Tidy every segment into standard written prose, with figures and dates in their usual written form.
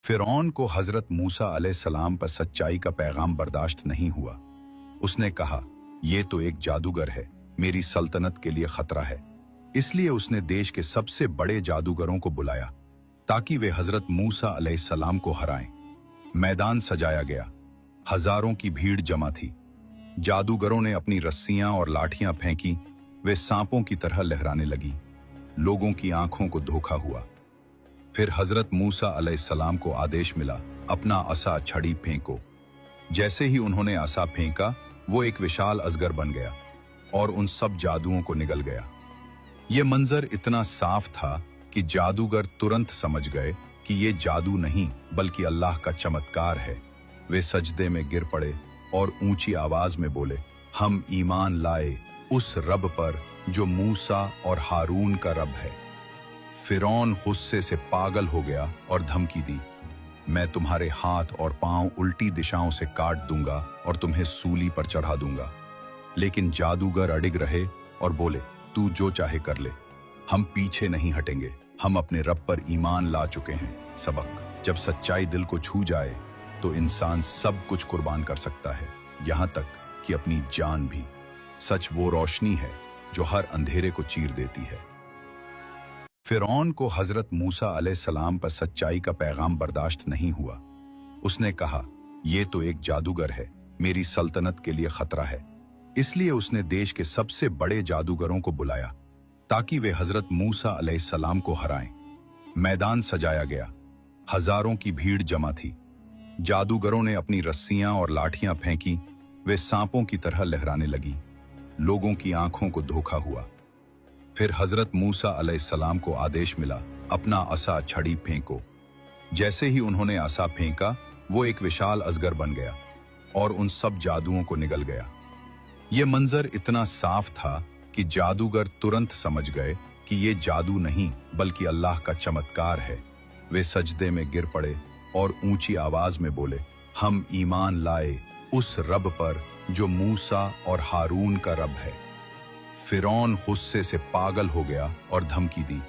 फिरौन को हजरत मूसा अलैहिस्सलाम पर सच्चाई का पैगाम बर्दाश्त नहीं हुआ। उसने कहा, यह तो एक जादूगर है, मेरी सल्तनत के लिए खतरा है। इसलिए उसने देश के सबसे बड़े जादूगरों को बुलाया ताकि वे हजरत मूसा अलैहिस्सलाम को हराएं। मैदान सजाया गया, हजारों की भीड़ जमा थी। जादूगरों ने अपनी रस्सियां और लाठियां फेंकी, वे सांपों की तरह लहराने लगी। लोगों की आंखों को धोखा हुआ। फिर हजरत मूसा अलैहिस्सलाम को आदेश मिला, अपना असा छड़ी फेंको। जैसे ही उन्होंने असा फेंका, वो एक विशाल अजगर बन गया और उन सब जादुओं को निगल गया। ये मंजर इतना साफ था कि जादूगर तुरंत समझ गए कि ये जादू नहीं बल्कि अल्लाह का चमत्कार है। वे सजदे में गिर पड़े और ऊंची आवाज में बोले, हम ईमान लाए उस रब पर जो मूसा और हारून का रब है। फिरौन गुस्से से पागल हो गया और धमकी दी, मैं तुम्हारे हाथ और पांव उल्टी दिशाओं से काट दूंगा और तुम्हें सूली पर चढ़ा दूंगा। लेकिन जादूगर अडिग रहे और बोले, तू जो चाहे कर ले, हम पीछे नहीं हटेंगे, हम अपने रब पर ईमान ला चुके हैं। सबक, जब सच्चाई दिल को छू जाए तो इंसान सब कुछ कुर्बान कर सकता है, यहाँ तक कि अपनी जान भी। सच वो रोशनी है जो हर अंधेरे को चीर देती है। फिरौन को हजरत मूसा अलैहिस्सलाम पर सच्चाई का पैगाम बर्दाश्त नहीं हुआ। उसने कहा, यह तो एक जादूगर है, मेरी सल्तनत के लिए खतरा है। इसलिए उसने देश के सबसे बड़े जादूगरों को बुलाया ताकि वे हजरत मूसा अलैहिस्सलाम को हराएं। मैदान सजाया गया, हजारों की भीड़ जमा थी। जादूगरों ने अपनी रस्सियां और लाठियां फेंकी, वे सांपों की तरह लहराने लगी। लोगों की आंखों को धोखा हुआ। फिर हजरत मूसा अलैहिस्सलाम को आदेश मिला, अपना असा छड़ी फेंको। जैसे ही उन्होंने असा फेंका, वो एक विशाल अजगर बन गया और उन सब जादुओं को निगल गया। ये मंजर इतना साफ था कि जादूगर तुरंत समझ गए कि ये जादू नहीं बल्कि अल्लाह का चमत्कार है। वे सजदे में गिर पड़े और ऊंची आवाज में बोले, हम ईमान लाए उस रब पर जो मूसा और हारून का रब है। फिरौन गुस्से से पागल हो गया और धमकी दी,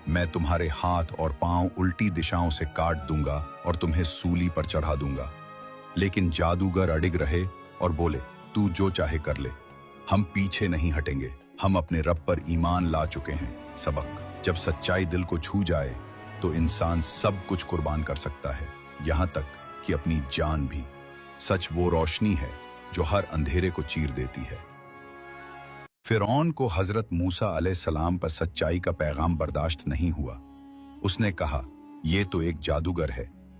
मैं तुम्हारे हाथ और पांव उल्टी दिशाओं से काट दूंगा और तुम्हें सूली पर चढ़ा दूंगा। लेकिन जादूगर अडिग रहे और बोले, तू जो चाहे कर ले, हम पीछे नहीं हटेंगे, हम अपने रब पर ईमान ला चुके हैं। सबक, जब सच्चाई दिल को छू जाए तो इंसान सब कुछ कुर्बान कर सकता है, यहाँ तक कि अपनी जान भी। सच वो रोशनी है जो हर अंधेरे को चीर देती है। फिरौन को हजरत मूसा अलैहिस्सलाम पर सच्चाई का पैगाम बर्दाश्त नहीं हुआ। उसने कहा, यह तो एक जादूगर है,